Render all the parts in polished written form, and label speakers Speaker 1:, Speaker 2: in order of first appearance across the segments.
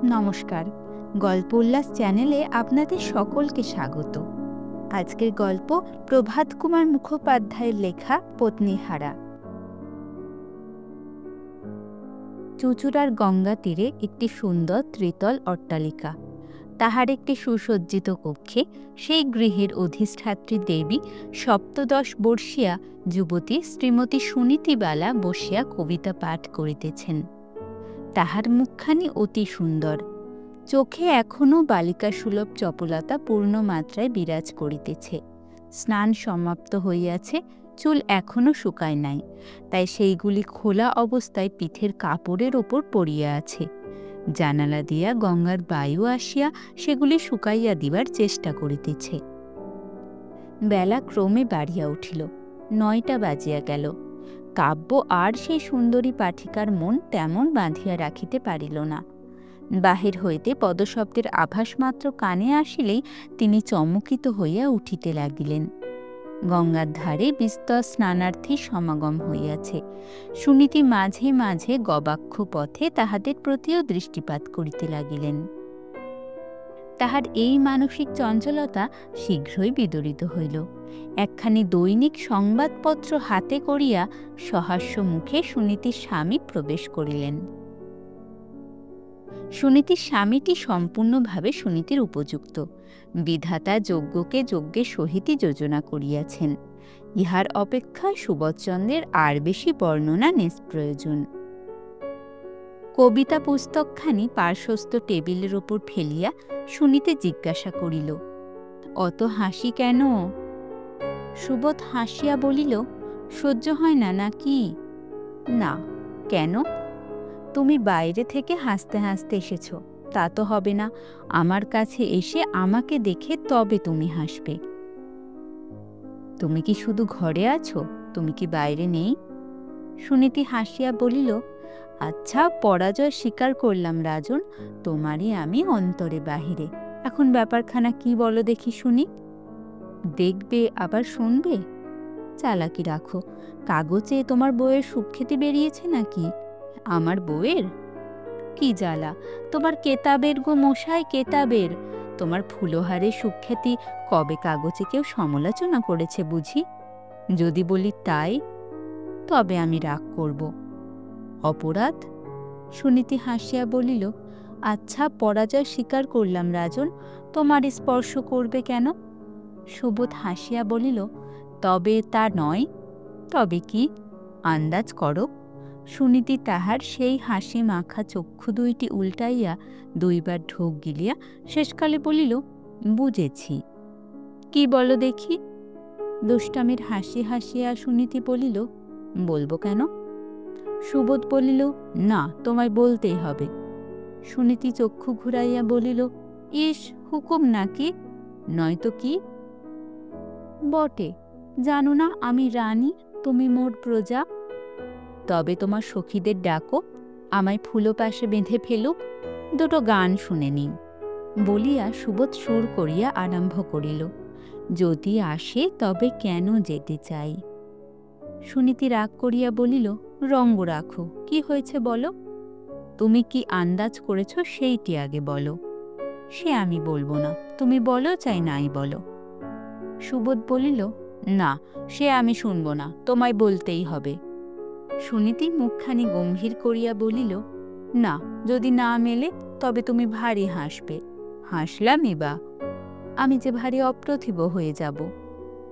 Speaker 1: নমস্কার, গল্প উল্লাস চ্যানেলে আপনাদের সকলকে স্বাগত। আজকের গল্প প্রভাত কুমার মুখোপাধ্যায়ের লেখা পত্নীহারা। চুঁচুড়ার গঙ্গা তীরে একটি সুন্দর ত্রিতল অট্টালিকা। তাহার একটি সুসজ্জিত কক্ষে সেই গৃহের অধিষ্ঠাত্রী দেবী সপ্তদশ বর্ষীয়া যুবতী শ্রীমতী সুনীতিবালা বসিয়া কবিতা পাঠ করিতেছেন। তাহার মুখখানি অতি সুন্দর, চোখে এখনও বালিকাসুলভ চপলতা পূর্ণ মাত্রায় বিরাজ করিতেছে। স্নান সমাপ্ত হইয়াছে, চুল এখনও শুকায় নাই, তাই সেইগুলি খোলা অবস্থায় পিঠের কাপড়ের ওপর পড়িয়া আছে। জানালা দিয়া গঙ্গার বায়ু আসিয়া সেগুলি শুকাইয়া দিবার চেষ্টা করিতেছে। বেলা ক্রমে বাড়িয়া উঠিল, 9টা বাজিয়া গেল। কাব্য আর সেই সুন্দরী পাঠিকার মন তেমন বাঁধিয়া রাখিতে পারিল না। বাহির হইতে পদশব্দের আভাস মাত্র কানে আসিলেই তিনি চমকিত হইয়া উঠিতে লাগিলেন। গঙ্গার ধারে বিস্তর স্নানার্থী সমাগম হইয়াছে। সুনীতি মাঝে মাঝে গবাক্ষ পথে তাহাদের প্রতিও দৃষ্টিপাত করিতে লাগিলেন। তাহার এই মানসিক চঞ্চলতা শীঘ্রই বিদরিত হইল। একখানি দৈনিক সংবাদপত্র হাতে করিয়া সহাস্য মুখে সুনীতির স্বামী প্রবেশ করিলেন। সুনীতির স্বামীটি সম্পূর্ণভাবে সুনীতির উপযুক্ত। বিধাতা যজ্ঞকে যজ্ঞের সহিতই যোজনা করিয়াছেন। ইহার অপেক্ষা সুবোধচন্দ্রের আর বেশি বর্ণনা নিষ্প্রয়োজন। কবিতা পুস্তকখানি পার্শ্বস্থ টেবিলের ওপর ফেলিয়া সুনীতি জিজ্ঞাসা করিল, অত হাসি কেন? সুবোধ হাসিয়া বলিল, সহ্য হয় না নাকি? না। কেন? তুমি বাইরে থেকে হাসতে হাসতে এসেছ, তা তো হবে না। আমার কাছে এসে আমাকে দেখে তবে তুমি হাসবে। তুমি কি শুধু ঘরে আছো? তুমি কি বাইরে নেই? সুনীতি হাসিয়া বলিল, আচ্ছা, পরাজয় স্বীকার করলাম রাজন, তোমারই আমি অন্তরে বাহিরে। এখন ব্যাপারখানা কি বলো দেখি শুনি। দেখবে আবার শুনবে? চালাকি রাখো। কাগজে তোমার বউয়ের সুখ্যাতি বেরিয়েছে নাকি? আমার বউয়ের? কি জ্বালা! তোমার কেতাবের গো মশাই, কেতাবের। তোমার ফুলোহারের সুখ্যাতি কবে কাগজে কেউ সমালোচনা করেছে বুঝি? যদি বলি তাই, তবে আমি রাগ করব। অপরাধ? সুনীতি হাসিয়া বলিল, আচ্ছা, পরাজয় স্বীকার করলাম রাজন, তোমার স্পর্শ করবে কেন? সুবোধ হাসিয়া বলিল, তবে তা নয়। তবে কি? আন্দাজ করো। সুনীতি তাহার সেই হাসি মাখা চক্ষু দুইটি উল্টাইয়া দুইবার ঢোক গিলিয়া শেষকালে বলিল, বুঝেছি। কি বলো দেখি? দুষ্টামির হাসি হাসিয়া সুনীতি বলিল, বলবো কেন? সুবোধ বলিল, না, তোমায় বলতেই হবে। সুনীতি চক্ষু ঘুরাইয়া বলিল, ইস, হুকুম নাকি? নয়তো কি? বটে। জানো না আমি রানী, তুমি মোর প্রজা? তবে তোমার সখীদের ডাকো, আমায় ফুলো পাশে বেঁধে ফেলুক, দুটো গান শুনে নিন। বলিয়া সুবোধ সুর করিয়া আরম্ভ করিল, যদি আসে তবে কেন যেতে চাই। সুনীতি রাগ করিয়া বলিল, রঙ্গ রাখো, কি হয়েছে বলো। তুমি কি আন্দাজ করেছ সেইটি আগে বলো। সে আমি বলবো না, তুমি বলো চাই নাই বলো। সুবোধ বলিল, না, সে আমি শুনব না, তোমায় বলতেই হবে। সুনীতি মুখখানি গম্ভীর করিয়া বলিল, না, যদি না মেলে তবে তুমি ভারী হাসবে। হাসলামই বা? আমি যে ভারী অপ্রতিভ হয়ে যাব।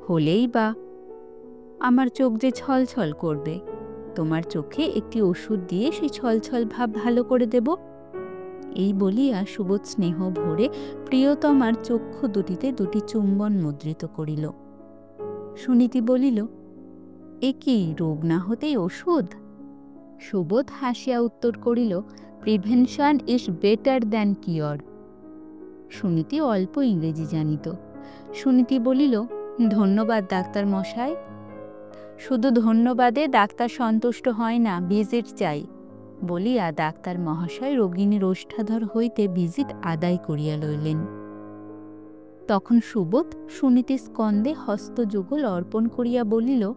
Speaker 1: হলেই বা? আমার চোখ যে ছলছল করবে। তোমার চোখে একটি ওষুধ দিয়ে সেই ছলছল ভাব ভালো করে দেব। এই বলিয়া সুবোধ স্নেহ ভরে প্রিয়তমার চক্ষু দুটিতে দুটি চুম্বন মুদ্রিত করিল। সুনীতি বলিল, এ কি, রোগ না হতেই ওষুধ? সুবোধ হাসিয়া উত্তর করিল, prevention is better than cure. Suniti অল্প ইংরেজি জানিত। সুনীতি বলিল, ধন্যবাদ ডাক্তার মশাই। শুধু ধন্যবাদে ডাক্তার সন্তুষ্ট হয় না, ভিজিট চাই। বলিয়া ডাক্তার মহাশয় রোগিণীর ওষ্ঠাধর হইতে ভিজিট আদায় করিয়া লইলেন। তখন সুবোধ সুনীতির স্কন্ধে হস্তযুগল অর্পণ করিয়া বলিল,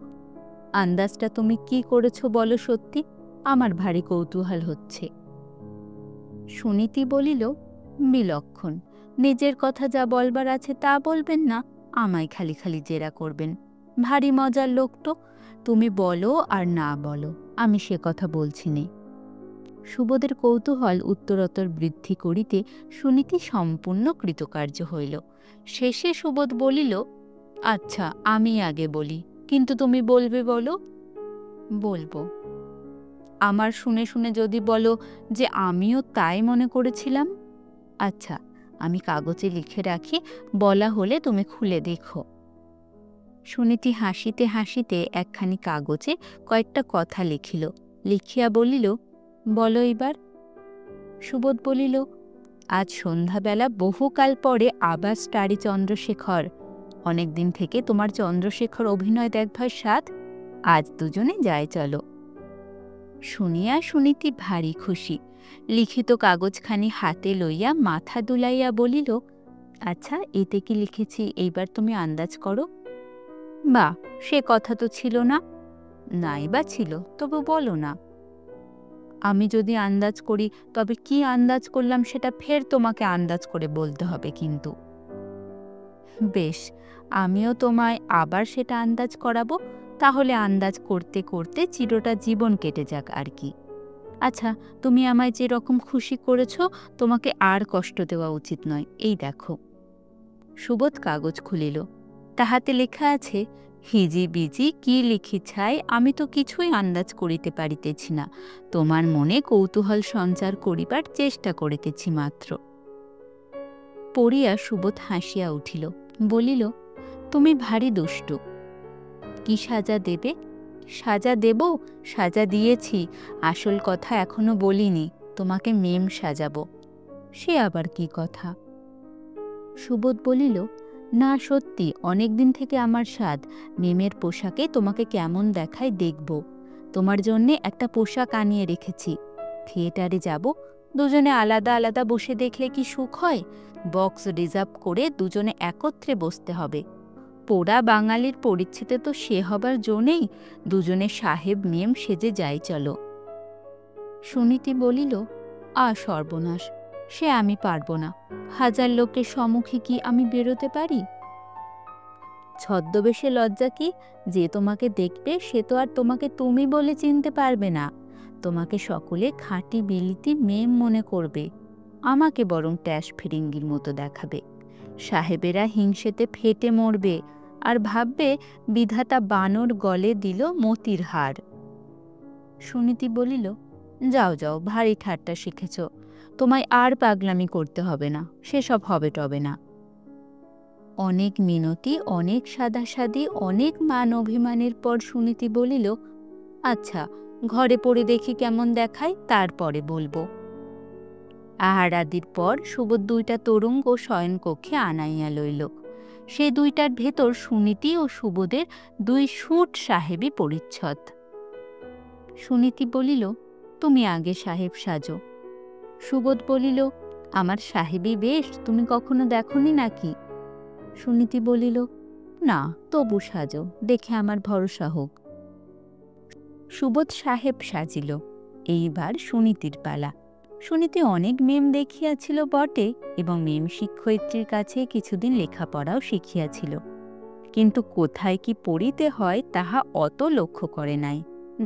Speaker 1: আন্দাজটা তুমি কি করেছ বলো সত্যি? আমার ভারী কৌতূহল হচ্ছে। সুনীতি বলিল, বিলক্ষণ, নিজের কথা যা বলবার আছে তা বলবেন না, আমায় খালি খালি জেরা করবেন। ভারী মজার লোক তো, তুমি বলো আর না বলো, আমি সে কথা বলছি নে। সুবোধের কৌতূহল উত্তরোত্তর বৃদ্ধি করিতে সুনীতি সম্পূর্ণ কৃতকার্য হইল। শেষে সুবোধ বলিল, আচ্ছা আমি আগে বলি, কিন্তু তুমি বলবে বলো। বলবো। আমার শুনে শুনে যদি বলো যে আমিও তাই মনে করেছিলাম, আচ্ছা আমি কাগজে লিখে রাখি, বলা হলে তুমি খুলে দেখো। সুনীতি হাসিতে হাসিতে একখানি কাগজে কয়েকটা কথা লিখিল, লিখিয়া বলিল, বলো এবার। সুবোধ বলিল, আজ সন্ধ্যাবেলা বহুকাল পরে আবার স্টারি চন্দ্রশেখর, অনেকদিন থেকে তোমার চন্দ্রশেখর অভিনয় দেখবার স্বাদ, আজ দুজনে যাই চলো। শুনিয়া সুনীতি ভারী খুশি, লিখিত কাগজখানি হাতে লইয়া মাথা দুলাইয়া বলিল, আচ্ছা এতে কি লিখেছি এইবার তুমি আন্দাজ করো। বা, সে কথা তো ছিল না। নাই বা ছিল, তবু বলো না। আমি যদি আন্দাজ করি তবে কি আন্দাজ করলাম সেটা ফের তোমাকে আন্দাজ করে বলতে হবে কিন্তু। বেশ, আমিও তোমায় আবার সেটা আন্দাজ করাবো, তাহলে আন্দাজ করতে করতে চিরটা জীবন কেটে যাক আর কি। আচ্ছা, তুমি আমায় যে রকম খুশি করেছ, তোমাকে আর কষ্ট দেওয়া উচিত নয়, এই দেখো। সুবোধ কাগজ খুলিল, তাহাতে লেখা আছে, হিজি বিজি কি লিখিছাই আমি তো কিছুই আন্দাজ করিতে পারিতেছি না, তোমার মনে কৌতূহল সঞ্চার করিবার চেষ্টা করিতেছি মাত্র। পড়িয়া সুবোধ হাসিয়া উঠিল, বলিল, তুমি ভারী দুষ্টু। কি সাজা দেবে? সাজা দেব? সাজা দিয়েছি, আসল কথা এখনো বলিনি, তোমাকে মেম সাজাবো। সে আবার কি কথা? সুবোধ বলিল, না সত্যি, অনেকদিন থেকে আমার স্বাদ, মেমের পোশাকে তোমাকে কেমন দেখায় দেখব। তোমার জন্যে একটা পোশাক আনিয়ে রেখেছি। থিয়েটারে যাব, দুজনে আলাদা আলাদা বসে দেখলে কি সুখ হয়? বক্স রিজার্ভ করে দুজনে একত্রে বসতে হবে। পোড়া বাঙালির পরিচ্ছেদে তো সে হবার জো নেই, দুজনে সাহেব মেম সেজে যাই চলো। সুনীতি বলিল, সর্বনাশ, সে আমি পারব না, হাজার লোকের সম্মুখে কি আমি বেরোতে পারি? ছদ্মবেশে লজ্জা কি? যে তোমাকে দেখবে সে তো আর তোমাকে তুমি বলে চিনতে পারবে না, তোমাকে সকলে খাঁটি বিলিতি মেম মনে করবে, আমাকে বরং ট্যাশ ফিরিঙ্গির মতো দেখাবে। সাহেবেরা হিংসেতে ফেটে মরবে, আর ভাববে বিধাতা বানর গলে দিল মতির হার। সুনীতি বলিল, যাও যাও, ভারী ঠাট্টা শিখেছ, তোমায় আর পাগলামি করতে হবে না, সেসব হবে টবে না। অনেক মিনতি, অনেক সাদাসাদি, অনেক মান অভিমানের পর সুনীতি বলিল, আচ্ছা ঘরে পড়ে দেখি কেমন দেখায়, তারপরে বলবো। আহারাদির পর সুবোধ দুইটা তোরঙ্গ শয়নকক্ষে আনাইয়া লইল। সে দুইটার ভেতর সুনীতি ও সুবোধের দুই সুট সাহেবী পরিচ্ছদ। সুনীতি বলিল, তুমি আগে সাহেব সাজো। সুবোধ বলিল, আমার সাহেবী বেশ তুমি কখনো দেখনি নাকি? সুনীতি বলিল, না, তবু সাজো, দেখে আমার ভরসা হোক। সুবোধ সাহেব সাজিল। এইবার সুনীতির পালা। সুনীতি অনেক মেম দেখিয়াছিল বটে, এবং মেম শিক্ষয়িত্রীর কাছে কিছুদিন লেখাপড়াও শিখিয়াছিল, কিন্তু কোথায় কি পড়িতে হয় তাহা অত লক্ষ্য করে নাই।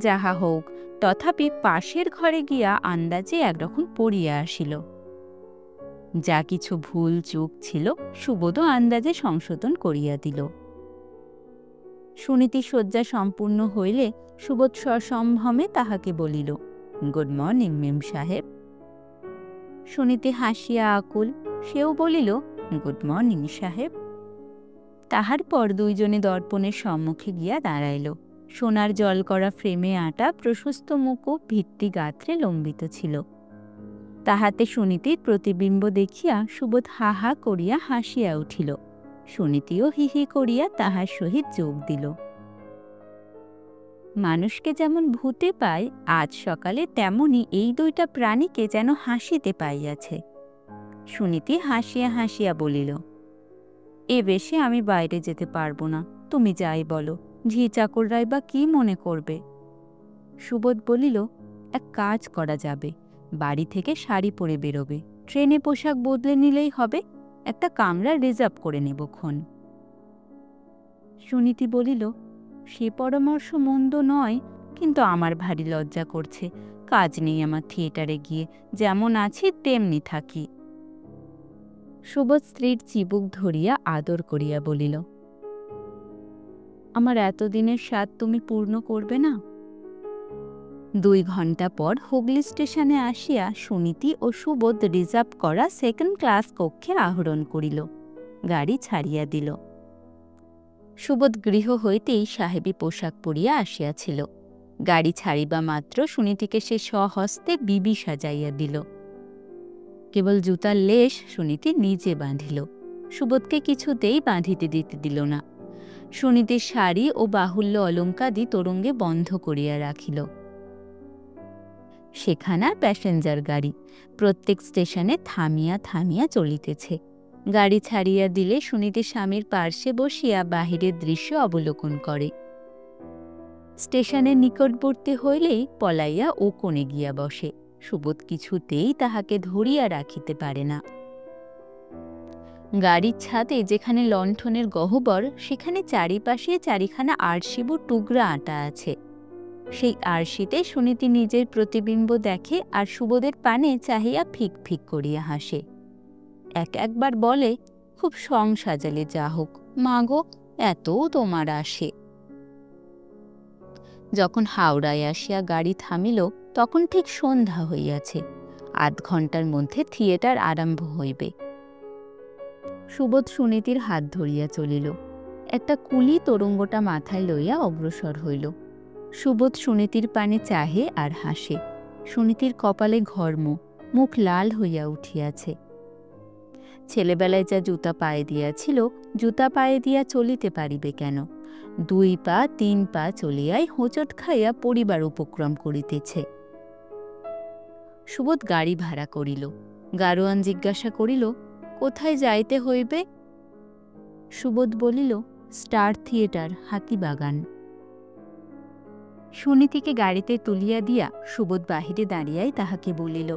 Speaker 1: যাহা হোক, তথাপি পাশের ঘরে গিয়া আন্দাজে একরকম পড়িয়া আসিল। যা কিছু ভুল চুক ছিল সুবোধও আন্দাজে সংশোধন করিয়া দিল। সুনীতি শয্যা সম্পূর্ণ হইলে সুবোধ সসম্ভ্রমে তাহাকে বলিল, গুড মর্নিং মেম সাহেব। সুনীতি হাসিয়া আকুল, সেও বলিল, গুড মর্নিং সাহেব। তাহার পর দুইজনে দর্পণের সম্মুখে গিয়া দাঁড়াইল। সোনার জল করা ফ্রেমে আটা প্রশস্ত মুকুট ভিত্তি গাত্রে লম্বিত ছিল। তাহাতে সুনীতির প্রতিবিম্ব দেখিয়া সুবোধ হা হা করিয়া হাসিয়া উঠিল। সুনীতিও হিহি করিয়া তাহার সহিত যোগ দিল। মানুষকে যেমন ভূতে পায়, আজ সকালে তেমনি এই দুইটা প্রাণীকে যেন হাসিতে পাইয়াছে। সুনীতি হাসিয়া হাসিয়া বলিল, এ বেশে আমি বাইরে যেতে পারবো না, তুমি যাই বলো, ঝি চাকররাই বা কি মনে করবে? সুবোধ বলিল, এক কাজ করা যাবে, বাড়ি থেকে শাড়ি পরে বেরোবে, ট্রেনে পোশাক বদলে নিলেই হবে, একটা কামরা রিজার্ভ করে নেবক্ষণ। সুনীতি বলিল, সে পরামর্শ মন্দ নয়, কিন্তু আমার ভারী লজ্জা করছে। কাজ নেই আমার থিয়েটারে গিয়ে, যেমন আছি তেমনি থাকি। সুবোধ স্ত্রীর চিবুক ধরিয়া আদর করিয়া বলিল, আমার এতদিনের স্বাদ তুমি পূর্ণ করবে না? 2 ঘণ্টা পর হুগলি স্টেশনে আসিয়া সুনীতি ও সুবোধ রিজার্ভ করা 2nd ক্লাস কক্ষে আহরণ করিল। গাড়ি ছাড়িয়া দিল। সুবোধ গৃহ হইতেই সাহেবী পোশাক পরিয়া আসিয়াছিল। গাড়ি ছাড়িবা মাত্র সুনীতিকে সে স্বহস্তে বিবি সাজাইয়া দিল। কেবল জুতার লেশ সুনীতি নিজে বাঁধিল, সুবোধকে কিছুতেই বাঁধিতে দিতে দিল না। সুনীতির শাড়ি ও বাহুল্য অলঙ্কাদি তোরঙ্গে বন্ধ করিয়া রাখিল। সেখানা প্যাসেঞ্জার গাড়ি, প্রত্যেক স্টেশনে থামিয়া থামিয়া চলিতেছে। গাড়ি ছাড়িয়া দিলে সুনীতি স্বামীর পার্শ্বে বসিয়া বাহিরের দৃশ্য অবলোকন করে। স্টেশনের নিকটবর্তী হইলেই পলাইয়া ও কোণে গিয়া বসে। সুবোধ কিছুতেই তাহাকে ধরিয়া রাখিতে পারে না। গাড়ির ছাদে যেখানে লণ্ঠনের গহ্বর, সেখানে চারিপাশে চারিখানা আরশিবু টুকরা আটা আছে। সেই আরশিতে সুনীতি নিজের প্রতিবিম্ব দেখে আর সুবোধের পানে চাহিয়া ফিক ফিক করিয়া হাসে। একবার বলে, খুব সং সাজালে যা হোক, মাগো এতও তোমার আসে। যখন হাওড়ায় আসিয়া গাড়ি থামিল, তখন ঠিক সন্ধ্যা হইয়াছে। 8 ঘণ্টার মধ্যে থিয়েটার আরম্ভ হইবে। সুবোধ সুনীতির হাত ধরিয়া চলিল। একটা কুলি তোরঙ্গটা মাথায় লইয়া অগ্রসর হইল। সুবোধ সুনীতির পানে চাহে আর হাসে। সুনীতির কপালে ঘর্ম, মুখ লাল হইয়া উঠিয়াছে। ছেলেবেলায় যা জুতা পায়ে দিয়াছিল, জুতা পায়ে দিয়া চলিতে পারিবে কেন? 2 পা 3 পা চলিয়াই হোঁচট খাইয়া পরিবার উপক্রম করিতেছে। সুবোধ গাড়ি ভাড়া করিল। গাড়োয়ান জিজ্ঞাসা করিল, কোথায় যাইতে হইবে? সুবোধ বলিল, স্টার থিয়েটার, হাতিবাগান। সুনীতিকে গাড়িতে তুলিয়া দিয়া সুবোধ বাহিরে দাঁড়িয়াই তাহাকে বলিল,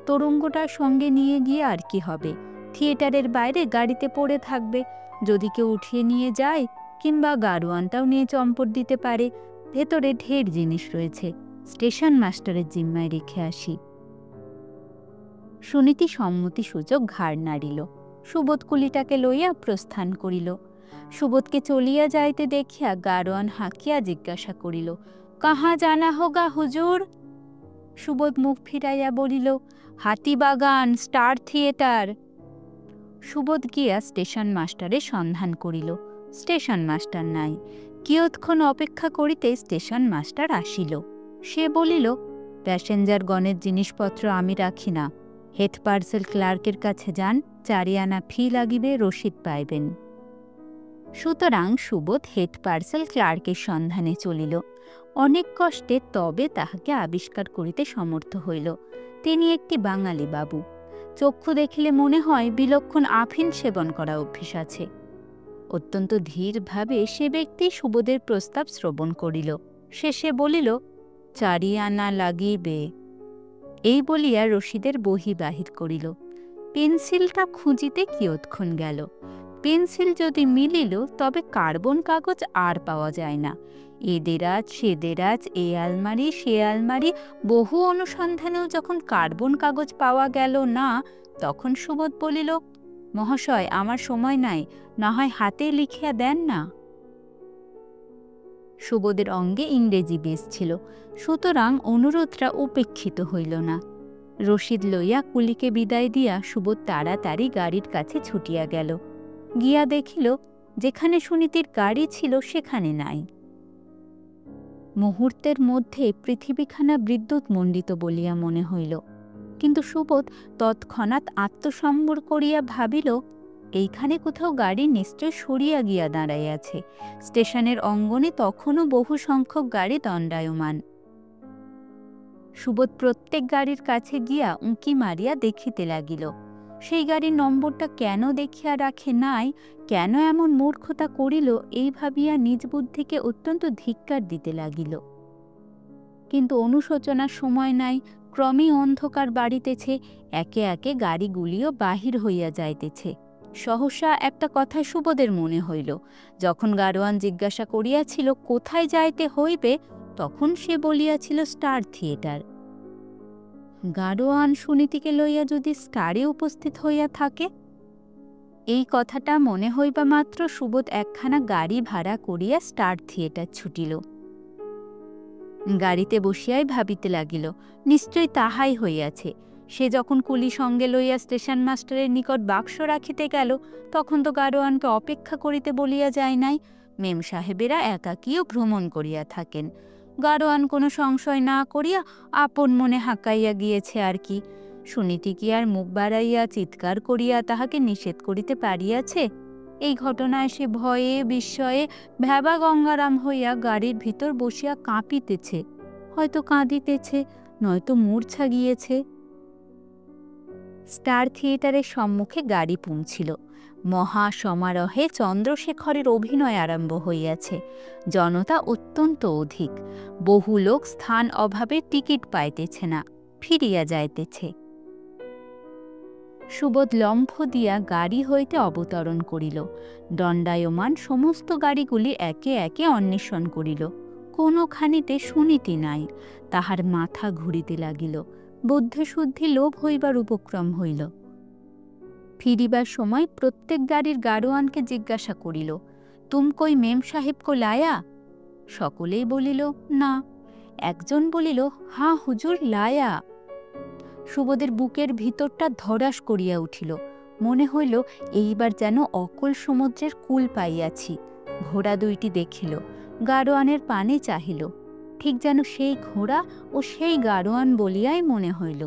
Speaker 1: তোরঙ্গটার সঙ্গে নিয়ে গিয়ে আর কি হবে? থিয়েটারের বাইরে গাড়িতে পড়ে থাকবে, যদি কেউ উঠিয়ে নিয়ে যায়, কিংবা গাড়োয়ানটাও নিয়ে চম্পট দিতে পারে। ভেতরে ঢের জিনিস রয়েছে, স্টেশন মাস্টারের জিম্মায় রেখে আসি। সুনীতি সম্মতি সূচক ঘাড় নাড়িল। সুবোধ কুলিটাকে লইয়া প্রস্থান করিল। সুবোধকে চলিয়া যাইতে দেখিয়া গাড়োয়ান হাঁকিয়া জিজ্ঞাসা করিল, কাহা জানা হোগা হুজুর? সুবোধ মুখ ফিরাইয়া বলিল, হাতিবাগান, স্টার থিয়েটার। সুবোধ গিয়া স্টেশন মাস্টারের সন্ধান করিল। স্টেশন মাস্টার নাই। কিয়ৎক্ষণ অপেক্ষা করিতে স্টেশন মাস্টার আসিল। সে বলিল, প্যাসেঞ্জারগণের জিনিসপত্র আমি রাখি না, হেড পার্সেল ক্লার্কের কাছে যান, 4 আনা ফি লাগিবে, রসিদ পাইবেন। সুতরাং সুবোধ হেড পার্সেল ক্লার্কের সন্ধানে চলিল। অনেক কষ্টে তবে তাহাকে আবিষ্কার করিতে সমর্থ হইল। তিনি একটি বাঙালি বাবু। চক্ষু দেখিলে মনে হয় বিলক্ষণ আফিন সেবন করা অভ্যেস আছে। অত্যন্ত ধীরভাবে সে ব্যক্তি সুবোধের প্রস্তাব শ্রবণ করিল। শেষে বলিল, 4 আনা লাগিবে। এই বলিয়া রসিদের বহি বাহির করিল। পেন্সিলটা খুঁজিতে কিয়ৎক্ষণ গেল। পেন্সিল যদি মিলিল, তবে কার্বন কাগজ আর পাওয়া যায় না। এদেরাজ সেদেরাজ, এ আলমারি সে আলমারি, বহু অনুসন্ধানেও যখন কার্বন কাগজ পাওয়া গেল না, তখন সুবোধ বলিল, মহাশয় আমার সময় নাই, না হয় হাতে লিখিয়া দেন না। সুবোধের অঙ্গে ইংরেজি বেশ ছিল, সুতরাং অনুরোধটা উপেক্ষিত হইল না। রসিদ লইয়া কুলিকে বিদায় দিয়া সুবোধ তাড়াতাড়ি গাড়ির কাছে ছুটিয়া গেল। গিয়া দেখিল, যেখানে সুনীতির গাড়ি ছিল সেখানে নাই। মুহূর্তের মধ্যে পৃথিবীখানা বিদ্যুৎ মণ্ডিত বলিয়া মনে হইল। কিন্তু সুবোধ তৎক্ষণাৎ আত্মসম্বর করিয়া ভাবিল, এইখানে কোথাও গাড়ি নিশ্চয় সরিয়া গিয়া দাঁড়াইয়াছে। স্টেশনের অঙ্গনে তখনও বহু সংখ্যক গাড়ি দণ্ডায়মান। সুবোধ প্রত্যেক গাড়ির কাছে গিয়া উঁকি মারিয়া দেখিতে লাগিল। সেই গাড়ির নম্বরটা কেন দেখিয়া রাখে নাই, কেন এমন মূর্খতা করিল, এই ভাবিয়া নিজ বুদ্ধিকে অত্যন্ত ধিক্কার দিতে লাগিল। কিন্তু অনুশোচনার সময় নাই। ক্রমেই অন্ধকার বাড়িতেছে, একে একে গাড়িগুলিও বাহির হইয়া যাইতেছে। সহসা একটা কথা সুবোধের মনে হইল। যখন গাড়োয়ান জিজ্ঞাসা করিয়াছিল কোথায় যাইতে হইবে, তখন সে বলিয়াছিল স্টার থিয়েটার। গাড়োয়ান সুনীতিকে লইয়া যদি স্টারে উপস্থিত হইয়া থাকে। এই কথাটা মনে হইবা মাত্র সুবোধ একখানা গাড়ি ভাড়া করিয়া স্টার থিয়েটার ছুটিল। গাড়িতে বসিয়াই ভাবিতে লাগিল, নিশ্চয় তাহাই হইয়াছে। সে যখন কুলি সঙ্গে লইয়া স্টেশন মাস্টারের নিকট বাক্স রাখিতে গেল, তখন তো গাড়োয়ানকে অপেক্ষা করিতে বলিয়া যায় নাই। মেম সাহেবেরা একাকীও ভ্রমণ করিয়া থাকেন। গাড়োয়ান কোনো সংশয় না করিয়া আপন মনে হাঁকাইয়া গিয়েছে আর কি। সুনীতি কি আর মুখ বাড়াইয়া চিৎকার করিয়া তাহাকে নিষেধ করিতে পারিয়াছে? এই ঘটনায় সে ভয়ে বিস্ময়ে ভ্যাবা গঙ্গারাম হইয়া গাড়ির ভিতর বসিয়া কাঁপিতেছে, হয়তো কাঁদিতেছে, নয়তো মূর্ছা গিয়েছে। স্টার থিয়েটারের সম্মুখে গাড়ি পৌঁছিল। মহা সমারোহে চন্দ্রশেখরের অভিনয় আরম্ভ হইয়াছে। জনতা অত্যন্ত অধিক। বহু লোক স্থান অভাবে টিকিট পাইতেছে না, ফিরিয়া যাইতেছে। সুবোধ লম্ফ দিয়া গাড়ি হইতে অবতরণ করিল। দণ্ডায়মান সমস্ত গাড়িগুলি একে একে অন্বেষণ করিল। কোনোখানিতে সুনীতি নাই। তাহার মাথা ঘুরিতে লাগিল। বুদ্ধিশুদ্ধি লোভ হইবার উপক্রম হইল। ফিরিবার সময় প্রত্যেক গাড়ির গাড়োয়ানকে জিজ্ঞাসা করিল, তুম কই মেম সাহেব কো লায়া? সকলেই বলিল না। একজন বলিল, হাঁ হুজুর, লায়া। সুবোধের বুকের ভিতরটা ধড়াস করিয়া উঠিল। মনে হইল এইবার যেন অকল সমুদ্রের কূল পাইয়াছি। ঘোড়া দুইটি দেখিল, গাড়োয়ানের পানে চাহিল। ঠিক যেন সেই ঘোড়া ও সেই গাড়োয়ান বলিয়াই মনে হইল।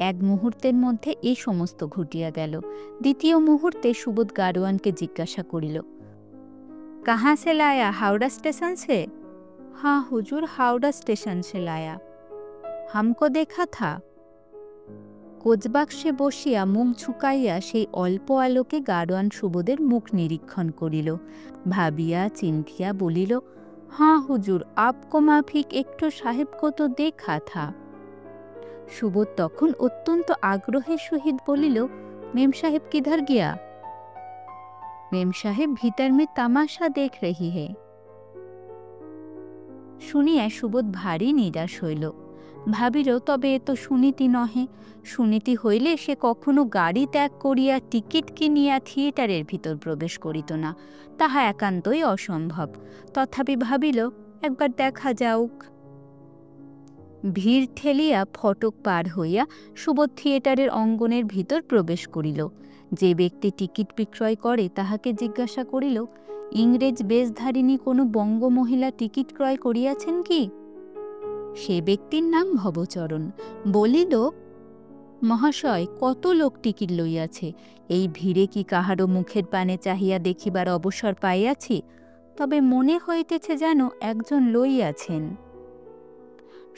Speaker 1: এক মুহূর্তের মধ্যে এই সমস্ত ঘটিয়া গেল। দ্বিতীয় মুহূর্তে সুবোধ গাড়োয়ানকে জিজ্ঞাসা করিল, কাহা সে লায়া? হাওড়া স্টেশন সে? हाँ हुजूर, हावड़ा स्टेशन से लाया। हमको देखा था? কোচবাক্সে বসিয়া মুখ ঝুঁকাইয়া সেই অল্প আলোকে গাড়োয়ান সুবোধের মুখ নিরীক্ষণ করিল। ভাবিয়া চিন্তিয়া বলিল, हाँ हुजूर, आपको माफिक একটু সাহেবকে তো দেখা থা। সুবোধ তখন অত্যন্ত আগ্রহের সহিত বলিল, মেম সাহেব কিধর গিয়া? মেম সাহেব ভিতর মে তামাশা দেখ রহি হে। শুনিয়া সুবোধ ভারী নিরাশ হইল। ভাবিল, তবে এ তো সুনীতি নহে। সুনীতি হইলে সে কখনো গাড়ি ত্যাগ করিয়া টিকিট কিনিয়া থিয়েটারের ভিতর প্রবেশ করিত না। তাহা একান্তই অসম্ভব। তথাপি ভাবিল, একবার দেখা যাউক। ভিড় ঠেলিয়া ফটক পার হইয়া সুবোধ থিয়েটারের অঙ্গনের ভিতর প্রবেশ করিল। যে ব্যক্তি টিকিট বিক্রয় করে তাহাকে জিজ্ঞাসা করিল, ইংরেজ বেশধারিণী কোনো বঙ্গমহিলা টিকিট ক্রয় করিয়াছেন কি? সে ব্যক্তির নাম ভবচরণ। বলিল, মহাশয়, কত লোক টিকিট লইয়াছে। এই ভিড়ে কি কাহারও মুখের পানে চাহিয়া দেখিবার অবসর পাইয়াছি? তবে মনে হইতেছে যেন একজন লইয়াছেন।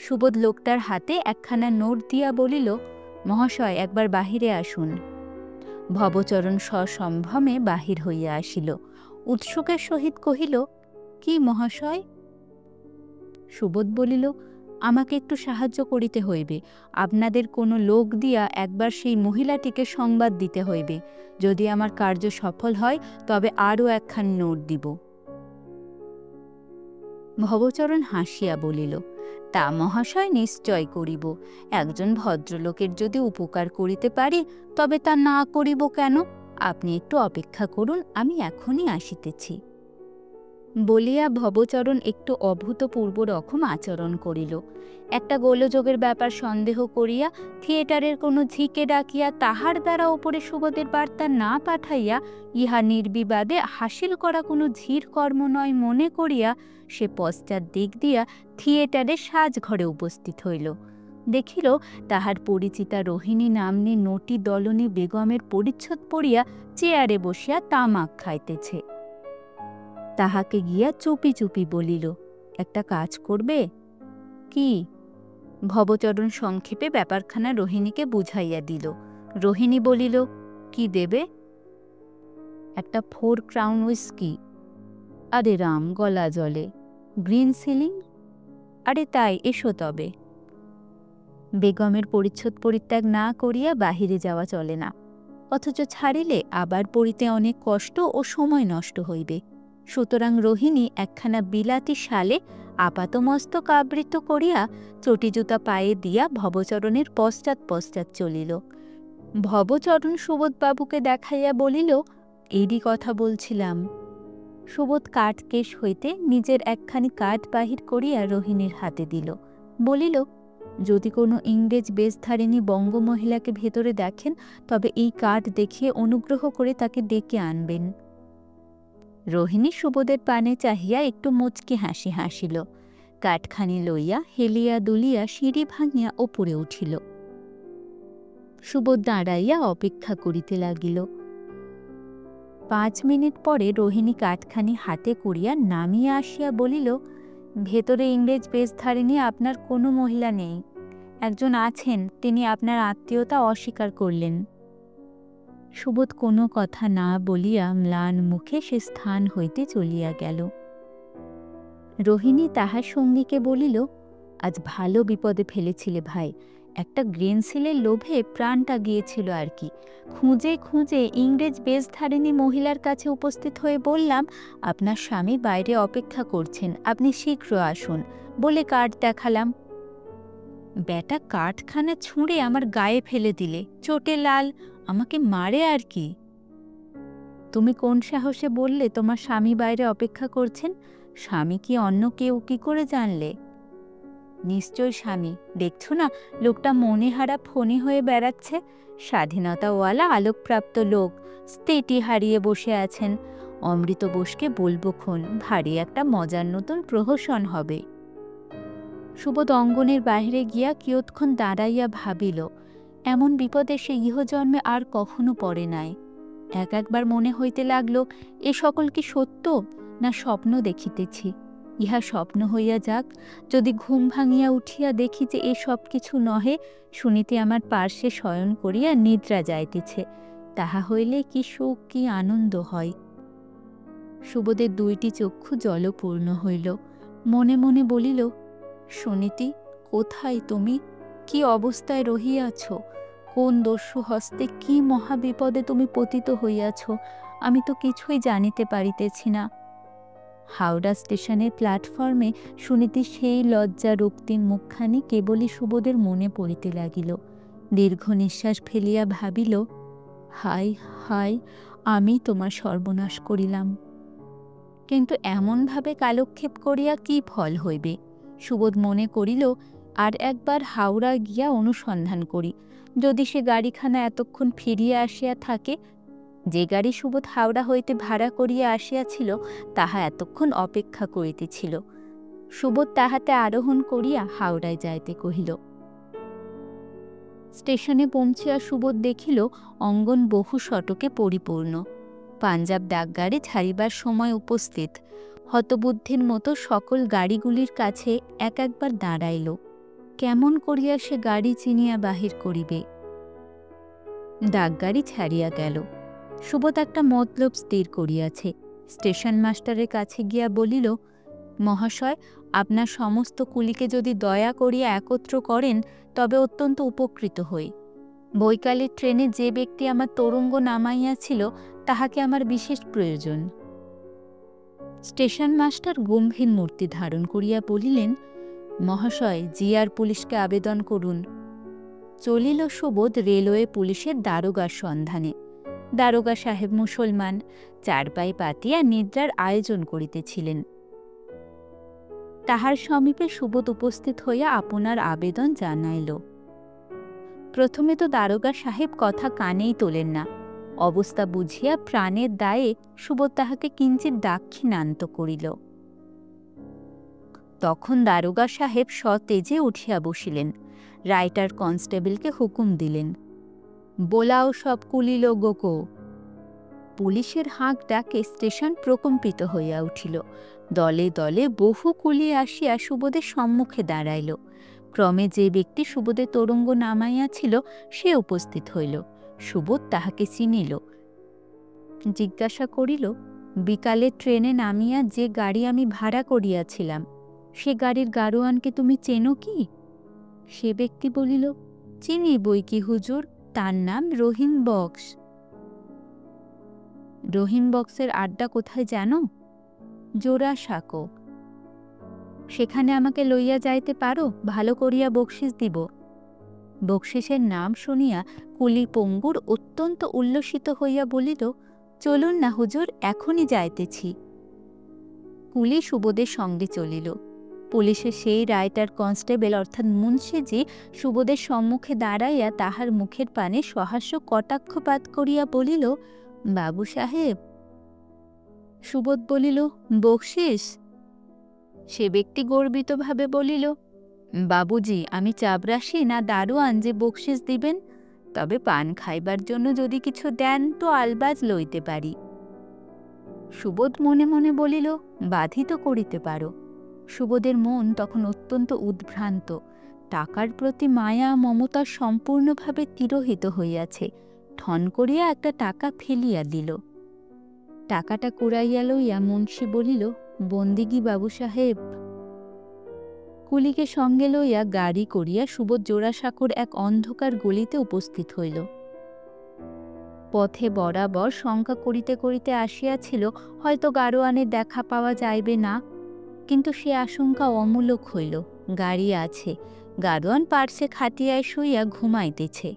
Speaker 1: সুবোধ লোকটার হাতে একখানা নোট দিয়া বলিল, মহাশয়, একবার বাহিরে আসুন। ভবচরণ সসম্ভ্রমে বাহির হইয়া আসিল। উৎসুকের সহিত কহিল, কি মহাশয়? সুবোধ বলিল, আমাকে একটু সাহায্য করিতে হইবে। আপনাদের কোনো লোক দিয়া একবার সেই মহিলাটিকে সংবাদ দিতে হইবে। যদি আমার কার্য সফল হয় তবে আরও একখান নোট দিব। ভবচরণ হাসিয়া বলিল, তা মহাশয় নিশ্চয় করিব। একজন ভদ্রলোকের যদি উপকার করিতে পারি তবে তা না করিব কেন? আপনি একটু অপেক্ষা করুন, আমি এখনই আসিতেছি। বলিয়া ভবচরণ একটু অভূতপূর্ব রকম আচরণ করিল। একটা গোলযোগের ব্যাপার সন্দেহ করিয়া থিয়েটারের কোনো ঝিকে ডাকিয়া তাহার দ্বারা ওপরে সুবোধের বার্তা না পাঠাইয়া ইহা নির্বিবাদে হাসিল করা কোনো ধীর কর্ম নয় মনে করিয়া সে পশ্চাৎ দিক দিয়া থিয়েটারের সাজঘরে উপস্থিত হইল। দেখিল তাহার পরিচিতা রোহিণী নাম্নী নটি দলনী বেগমের পরিচ্ছদ পরিয়া চেয়ারে বসিয়া তামাক খাইতেছে। তাহাকে গিয়া চুপি চুপি বলিল, একটা কাজ করবে? কি? ভবচরণ সংক্ষেপে ব্যাপারখানা রোহিণীকে বুঝাইয়া দিল। রোহিণী বলিল, কি দেবে? একটা 4 ক্রাউন হুইস্কি। আরে রাম, গলা জলে। Green ceiling? আরে তাই, এসো তবে। বেগমের পরিচ্ছদ পরিত্যাগ না করিয়া বাহিরে যাওয়া চলে না, অথচ ছাড়িলে আবার পড়িতে অনেক কষ্ট ও সময় নষ্ট হইবে। সুতরাং রোহিণী একখানা বিলাতি শালে আপাতমস্তক আবৃত করিয়া চটিজুতা পায়ে দিয়া ভবচরণের পশ্চাৎ পশ্চাৎ চলিল। ভবচরণ সুবোধবাবুকে দেখাইয়া বলিল, এরই কথা বলছিলাম। সুবোধ কাঠকেশ হইতে নিজের একখানি কাঠ বাহির করিয়া রোহিণীর হাতে দিল, বলিল, যদি কোনো ইংরেজ বেশধারিণী বঙ্গমহিলাকে ভেতরে দেখেন তবে এই কাঠ দেখিয়ে অনুগ্রহ করে তাকে ডেকে আনবেন। রোহিণী সুবোধের পানে চাহিয়া একটু মুচকি হাসি হাসিল। কাঠখানি লইয়া হেলিয়া দুলিয়া সিঁড়ি ভাঙিয়া ওপরে উঠিল। সুবোধ দাঁড়াইয়া অপেক্ষা করিতে লাগিল। 5 মিনিট পরে রোহিণী কাঠখানি হাতে করিয়া নামিয়া আসিয়া বলিল, ভেতরে ইংরেজ বেশধারিণী আপনার কোনো মহিলা নেই। একজন আছেন, তিনি আপনার আত্মীয়তা অস্বীকার করলেন। সুবোধ কোনো কথা না বলিয়া ম্লান মুখে সে স্থান হইতে চলিয়া গেল। রোহিণী তাহার সঙ্গীকে বলিল, আজ ভালো বিপদে ফেলেছিলে ভাই। একটা গ্রেনসিলের লোভে প্রাণটা গিয়েছিল আর কি। খুঁজে খুঁজে ইংরেজ বেশধারিণী মহিলার কাছে উপস্থিত হয়ে বললাম, আপনার স্বামী বাইরে অপেক্ষা করছেন, আপনি শীঘ্র আসুন বলে কাঠ দেখালাম। ব্যাটা কাঠখানা ছুঁড়ে আমার গায়ে ফেলে দিলে, চোটে লাল, আমাকে মারে আর কি। তুমি কোন সাহসে বললে তোমার স্বামী বাইরে অপেক্ষা করছেন? স্বামী কি অন্য কেউ কি করে জানলে? নিশ্চয় স্বামী, দেখছো না লোকটা মনেহারা ফণি হয়ে বেড়াচ্ছে। স্বাধীনতাওয়ালা আলোকপ্রাপ্ত লোক, স্ত্রীটি হারিয়ে বসে আছেন। অমৃত বোসকে বলবো খন, ভারী একটা মজার নতুন প্রহসন হবে। সুবোধ অঙ্গনের বাহিরে গিয়া কিয়ৎক্ষণ দাঁড়াইয়া ভাবিল, এমন বিপদে সে ইহজন্মে আর কখনো পড়ে নাই। একবার মনে হইতে লাগল, এ সকল কি সত্য না স্বপ্ন দেখিতেছি। ইহা স্বপ্ন হইয়া যাক, যদি ঘুম ভাঙিয়া উঠিয়া দেখি যে এ সব কিছু নহে, শুনিতে আমার পার্শ্বে শয়ন করিয়া নিদ্রা যাইতেছে, তাহা হইলে কি সুখ কি আনন্দ হয়। সুবোধের 2টি চক্ষু জলপূর্ণ হইল। মনে মনে বলিল, সুনীতি, কোথায় তুমি? কি অবস্থায় রহিয়াছ? কোন দস্যু হস্তে কি মহাবিপদে তুমি পতিত হইয়াছ, আমি তো কিছুই জানিতে পারিতেছি না। হাওড়া স্টেশনের প্ল্যাটফর্মে সুনীতি সেই লজ্জা রক্তিম মুখখানি কেবলই সুবোধের মনে পড়িতে লাগিল। দীর্ঘ নিঃশ্বাস ফেলিয়া ভাবিল, হায় হায়, আমি তোমার সর্বনাশ করিলাম। কিন্তু এমনভাবে কালক্ষেপ করিয়া কি ফল হইবে? সুবোধ মনে করিল, আর একবার হাওড়া গিয়া অনুসন্ধান করি। যদি সে গাড়িখানা এতক্ষণ ফিরিয়া আসিয়া থাকে, যে গাড়ি সুবোধ হাওড়া হইতে ভাড়া করিয়া আসিয়াছিল তাহা এতক্ষণ অপেক্ষা করিতেছিল। সুবোধ তাহাতে আরোহণ করিয়া হাওড়ায় যাইতে কহিল। স্টেশনে পৌঁছিয়া সুবোধ দেখিল অঙ্গন বহু শতকে পরিপূর্ণ। পাঞ্জাব ডাকগাড়ি ছাড়িবার সময় উপস্থিত। হতবুদ্ধির মতো সকল গাড়িগুলির কাছে একবার দাঁড়াইল। কেমন করিয়া সে গাড়ি চিনিয়া বাহির করিবে? ডাকগাড়ি ছাড়িয়া গেল। সুবোধ একটা মতলব স্থির করিয়াছে। স্টেশন মাস্টারের কাছে গিয়া বলিল, মহাশয়, আপনার সমস্ত কুলিকে যদি দয়া করিয়া একত্র করেন তবে অত্যন্ত উপকৃত হই। বৈকালের ট্রেনে যে ব্যক্তি আমার তরঙ্গ নামাইয়াছিল তাহাকে আমার বিশেষ প্রয়োজন। স্টেশন মাস্টার গম্ভীর মূর্তি ধারণ করিয়া বলিলেন, মহাশয়, জিআর পুলিশকে আবেদন করুন। চলিল সুবোধ রেলওয়ে পুলিশের দারোগার সন্ধানে। দারোগা সাহেব মুসলমান, চারপাই পাতিয়া নিদ্রার আয়োজন করিতেছিলেন। তাহার সমীপে সুবোধ উপস্থিত হইয়া আপনার আবেদন জানাইল। প্রথমে তো দারোগা সাহেব কথা কানেই তোলেন না। অবস্থা বুঝিয়া প্রাণের দায়ে সুবোধ তাহাকে কিঞ্চিৎ দাক্ষিণান্ত করিল। তখন দারোগা সাহেব সতেজে উঠিয়া বসিলেন। রাইটার কনস্টেবলকে হুকুম দিলেন, বোলাও সব কুলি লোগোকো। পুলিশের হাঁক ডাকে স্টেশন প্রকম্পিত হইয়া উঠিল। দলে দলে বহু কুলি আসিয়া সুবোধের সম্মুখে দাঁড়াইল। ক্রমে যে ব্যক্তি সুবোধের তরঙ্গ নামাইয়াছিল সে উপস্থিত হইল। সুবোধ তাহাকে চিনিল। জিজ্ঞাসা করিল, বিকালে ট্রেনে নামিয়া যে গাড়ি আমি ভাড়া করিয়াছিলাম সে গাড়ির গাড়োয়ানকে তুমি চেনো কি? সে ব্যক্তি বলিল, চিনি বই কি হুজুর, তার নাম রহিম বক্স। রহিম বক্সের আড্ডা কোথায় জানো? জোড়াসাঁকো। সেখানে আমাকে লইয়া যাইতে পারো, ভালো করিয়া বকশিস দিব। বকশিসের নাম শুনিয়া কুলি পঙ্গুর অত্যন্ত উল্লসিত হইয়া বলিল, চলুন না হুজুর, এখনই যাইতেছি। কুলি সুবোধের সঙ্গে চলিল। পুলিশের সেই রাইটার কনস্টেবল অর্থাৎ মুন্সিজি সুবোধের সম্মুখে দাঁড়াইয়া তাহার মুখের পানে সহাস্য কটাক্ষপাত করিয়া বলিল, বাবু সাহেব। সুবোধ বলিল, বকশিস। সে ব্যক্তি গর্বিতভাবে বলিল, বাবুজি, আমি চাবরাসি না দারোয়ান যে বকশিস দিবেন? তবে পান খাইবার জন্য যদি কিছু দেন তো আলবাজ লইতে পারি। সুবোধ মনে মনে বলিল, বাধিত করিতে পারো। সুবোধের মন তখন অত্যন্ত উদ্ভ্রান্ত। টাকার প্রতি মায়া মমতা সম্পূর্ণভাবে তিরোহিত হইয়াছে। ঠন করিয়া একটা টাকা ফেলিয়া দিল। টাকাটা কুড়াইয়া লইয়া মুন্সি বলিল, বন্দিগি বাবু সাহেব। কুলিকে সঙ্গে লইয়া গাড়ি করিয়া সুবোধ জোড়াসাঁকোর এক অন্ধকার গলিতে উপস্থিত হইল। পথে বরাবর শঙ্কা করিতে করিতে আসিয়াছিল হয়তো গাড়োয়ানের দেখা পাওয়া যাইবে না, কিন্তু সে আশঙ্কা অমূলক হইল। গাড়ি আছে, গাড়োয়ান পার্শ্বে খাটিয়ায় শুইয়া ঘুমাইতেছে।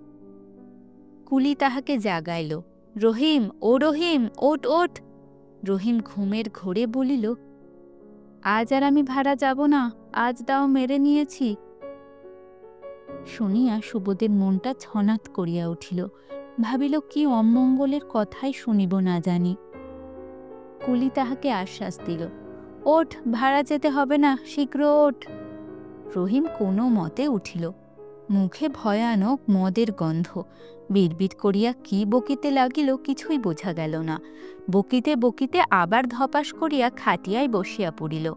Speaker 1: কুলি তাহাকে জাগাইল, রহিম, ও রহিম, ওঠ ওঠ। রহিম ঘুমের ঘোরে বলিল, আজ আর আমি ভাড়া যাব না, আজ দাও মেরে নিয়েছি। শুনিয়া সুবোধের মনটা ছনাৎ করিয়া উঠিল। ভাবিল, কি অমঙ্গলের কথাই শুনিব না জানি। কুলি তাহাকে আশ্বাস দিল, ওঠ, ভাড়া যেতে হবে না, শীঘ্র ওঠ। রহিম কোনো মতে উঠিল। মুখে ভয়ানক মদের গন্ধ। বিড়বিড় করিয়া কি বকিতে লাগিল কিছুই বোঝা গেল না। বকিতে বকিতে আবার ধপাস করিয়া খাটিয়ায় বসিয়া পড়িল।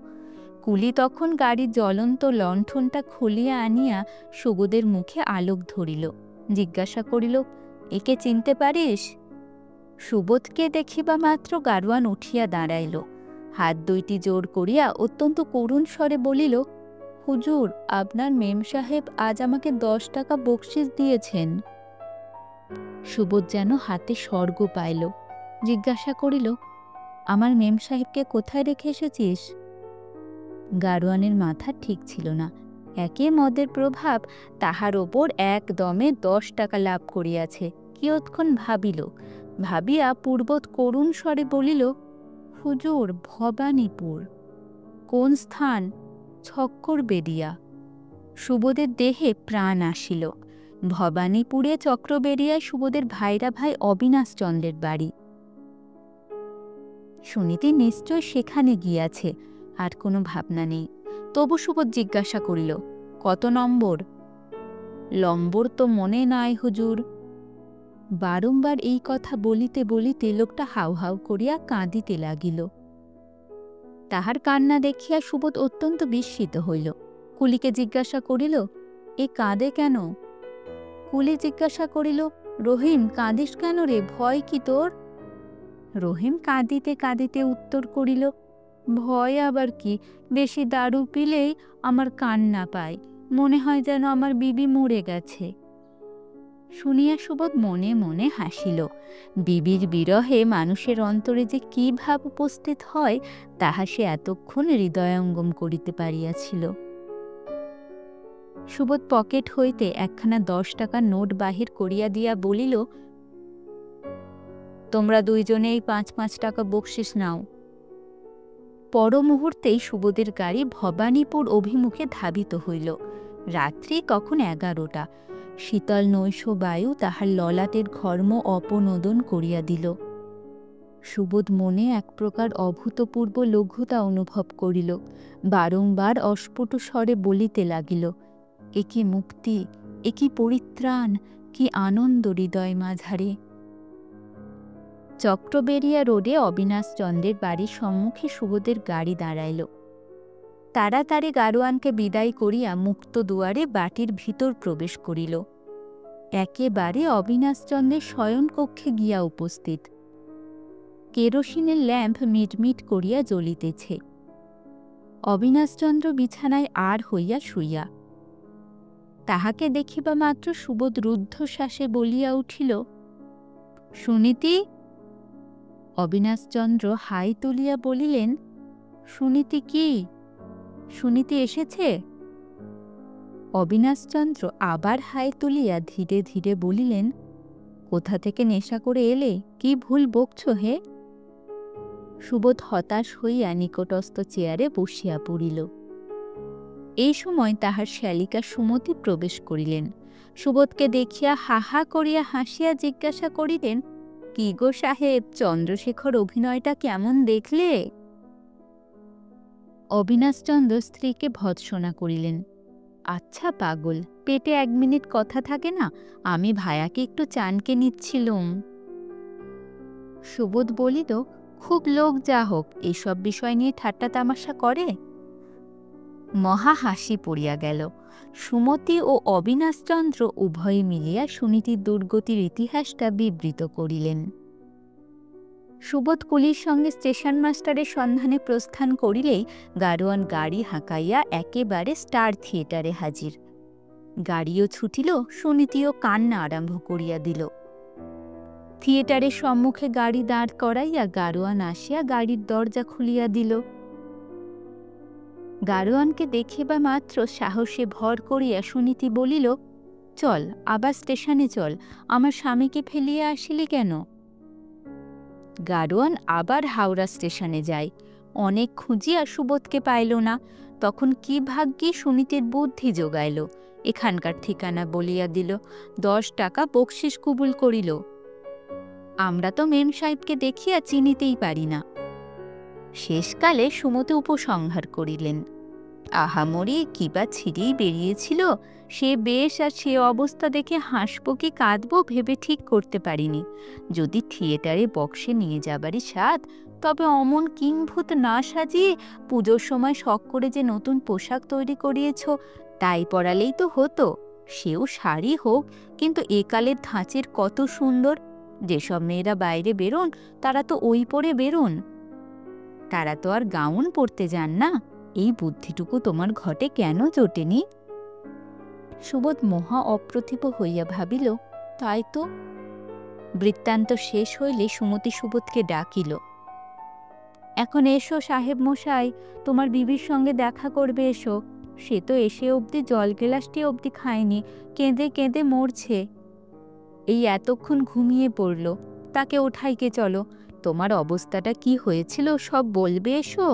Speaker 1: কুলি তখন গাড়ির জ্বলন্ত লণ্ঠনটা খুলিয়া আনিয়া সুবোধের মুখে আলোক ধরিল। জিজ্ঞাসা করিল, একে চিনতে পারিস? সুবোধকে দেখিবা মাত্র গাড়োয়ান উঠিয়া দাঁড়াইল। হাত দুইটি জোর করিয়া অত্যন্ত করুণ স্বরে বলিল, হুজুর, আপনার মেম সাহেব আজ আমাকে 10 টাকা বকশিস দিয়েছেন। সুবোধ যেন হাতে স্বর্গ পাইল। জিজ্ঞাসা করিল, আমার মেম সাহেবকে কোথায় রেখে এসেছিস? গাড়োয়ানের মাথা ঠিক ছিল না। একে মদের প্রভাব, তাহার ওপর একদমে 10 টাকা লাভ করিয়াছে। কিয়ৎক্ষণ ভাবিল, ভাবিয়া পূর্বত করুণ স্বরে বলিল, হুজুর, ভবানীপুর। কোন স্থান? ছক্কর বেরিয়া। সুবোধের দেহে প্রাণ আসিল। ভবানীপুরে চক্রবেরিয়ায় সুবোধের ভাইরা ভাই অবিনাশ চন্দ্রের বাড়ি। শুনিতে নিশ্চয় সেখানে গিয়াছে, আর কোনো ভাবনা নেই। তবু সুবোধ জিজ্ঞাসা করিল, কত নম্বর? লম্বর তো মনে নাই হুজুর। বারংবার এই কথা বলিতে বলিতে লোকটা হাউ হাউ করিয়া কাঁদিতে লাগিল। তাহার কান্না দেখিয়া সুবোধ অত্যন্ত বিস্মিত হইল। কুলিকে জিজ্ঞাসা করিল, এ কাঁদে কেন? কুলি জিজ্ঞাসা করিল, রহিম, কাঁদিস কেন রে, ভয় কি তোর? রহিম কাঁদিতে কাঁদিতে উত্তর করিল, ভয় আবার কি, বেশি দারু পিলেই আমার কান্না পায়, মনে হয় যেন আমার বিবি মরে গেছে। শুনিয়া সুবোধ মনে মনে হাসিল। বিবির বিরহে মানুষের অন্তরে যে কি ভাব উপস্থিত হয় তাহা সে এতক্ষণ হৃদয়ঙ্গম করিতে পারিয়াছিল। সুবোধ পকেট হইতে একখানা 10 টাকার নোট বাহির করিয়া দিয়া বলিল, তোমরা দুইজনেই 5-5 টাকা বকশিস নাও। পর মুহূর্তেই সুবোধের গাড়ি ভবানীপুর অভিমুখে ধাবিত হইল। রাত্রি তখন 11টা। শীতল নৈশ বায়ু তাহার ললাটের ঘর্ম অপনোদন করিয়া দিল। সুবোধ মনে এক প্রকার অভূতপূর্ব লঘুতা অনুভব করিল। বারংবার অস্ফুট স্বরে বলিতে লাগিল, এ কি মুক্তি, এ কি পরিত্রাণ, কি আনন্দ হৃদয় মাঝারে। চক্রবেরিয়া রোডে অবিনাশ চন্দ্রের বাড়ির সম্মুখে সুবোধের গাড়ি দাঁড়াইল। তাড়াতাড়ি গাড়োয়ানকে বিদায় করিয়া মুক্ত দুয়ারে বাটির ভিতর প্রবেশ করিল। একেবারে অবিনাশচন্দ্রের শয়নকক্ষে গিয়া উপস্থিত। কেরোসিনের ল্যাম্প মিটমিট করিয়া জ্বলিতেছে। অবিনাশচন্দ্র বিছানায় আর হইয়া শুইয়া। তাহাকে দেখিবা মাত্র সুবোধ রুদ্ধশ্বাসে বলিয়া উঠিল, সুনীতি। অবিনাশচন্দ্র হাই তুলিয়া বলিলেন, সুনীতি কি? সুনীতি এসেছে? অবিনাশচন্দ্র আবার হাই তুলিয়া ধীরে ধীরে বলিলেন, কোথা থেকে নেশা করে এলে? কি ভুল বকছ হে? সুবোধ হতাশ হইয়া নিকটস্থ চেয়ারে বসিয়া পড়িল। এই সময় তাহার শ্যালিকা সুমতি প্রবেশ করিলেন। সুবোধকে দেখিয়া হা হা করিয়া হাসিয়া জিজ্ঞাসা করিলেন, কি গো সাহেব, চন্দ্রশেখর অভিনয়টা কেমন দেখলে? অবিনাশচন্দ্র স্ত্রীকে ভর্ৎসনা করিলেন, আচ্ছা পাগল, পেটে 1 মিনিট কথা থাকে না? আমি ভায়াকে একটু চানকে নিচ্ছিলুম। সুবোধ বলিল, খুব লোক যা হোক, এইসব বিষয় নিয়ে ঠাট্টা তামাশা করে? মহা হাসি পড়িয়া গেল। সুমতি ও অবিনাশচন্দ্র উভয়ে মিলিয়া সুনীতির দুর্গতির ইতিহাসটা বিবৃত করিলেন। সুবোধ কুলির সঙ্গে স্টেশন মাস্টারের সন্ধানে প্রস্থান করিলেই গাড়োয়ান গাড়ি হাঁকাইয়া একেবারে স্টার থিয়েটারে হাজির। গাড়িও ছুটিল, সুনীতিও কান্না আরম্ভ করিয়া দিল। থিয়েটারের সম্মুখে গাড়ি দাঁড় করাইয়া গাড়োয়ান আসিয়া গাড়ির দরজা খুলিয়া দিল। গাড়োয়ানকে দেখিবা মাত্র সাহসে ভর করিয়া সুনীতি বলিল, চল, আবার স্টেশনে চল, আমার স্বামীকে ফেলিয়া আসিলি কেন? গাড়োয়ান আবার হাওড়া স্টেশনে যায়। অনেক খুঁজিয়া সুবোধকে পাইল না। তখন কি ভাগ্যে সুনীতির বুদ্ধি জোগাইল, এখানকার ঠিকানা বলিয়া দিল। 10 টাকা বকশিস কবুল করিল। আমরা তো মেম সাহেবকে দেখিয়া চিনিতেই পারি না। শেষকালে সুমতি উপসংহার করিলেন, আহামরি কিবা ছিঁড়েই বেরিয়েছিল, সে বেশ, আর সে অবস্থা দেখে হাসব কি কাঁদব ভেবে ঠিক করতে পারিনি। যদি থিয়েটারে বক্সে নিয়ে যাবারই স্বাদ, তবে অমন কিংভূত না সাজিয়ে পুজোর সময় শখ করে যে নতুন পোশাক তৈরি করিয়েছ, তাই পরালেই তো হতো। সেও শাড়ি হোক, কিন্তু একালের ধাঁচের কত সুন্দর। যেসব মেয়েরা বাইরে বেরোন তারা তো ওই পরে বেরোন, তারা তো আর গাউন পরতে যান না। এই বুদ্ধিটুকু তোমার ঘটে কেন জোটেনি? সুবোধ মহা অপ্রতিভ হইয়া ভাবিল, তাই তো। বৃত্তান্ত শেষ হইলে সুমতি সুবোধকে ডাকিল, এখন এসো সাহেব মশাই, তোমার বিবির সঙ্গে দেখা করবে, এসো। সে তো এসে অবধি জল গ্লাসটি অবধি খায়নি, কেঁদে কেঁদে মরছে। এই এতক্ষণ ঘুমিয়ে পড়ল, তাকে ওঠাইকে চলো। তোমার অবস্থাটা কি হয়েছিল সব বলবে, এসো।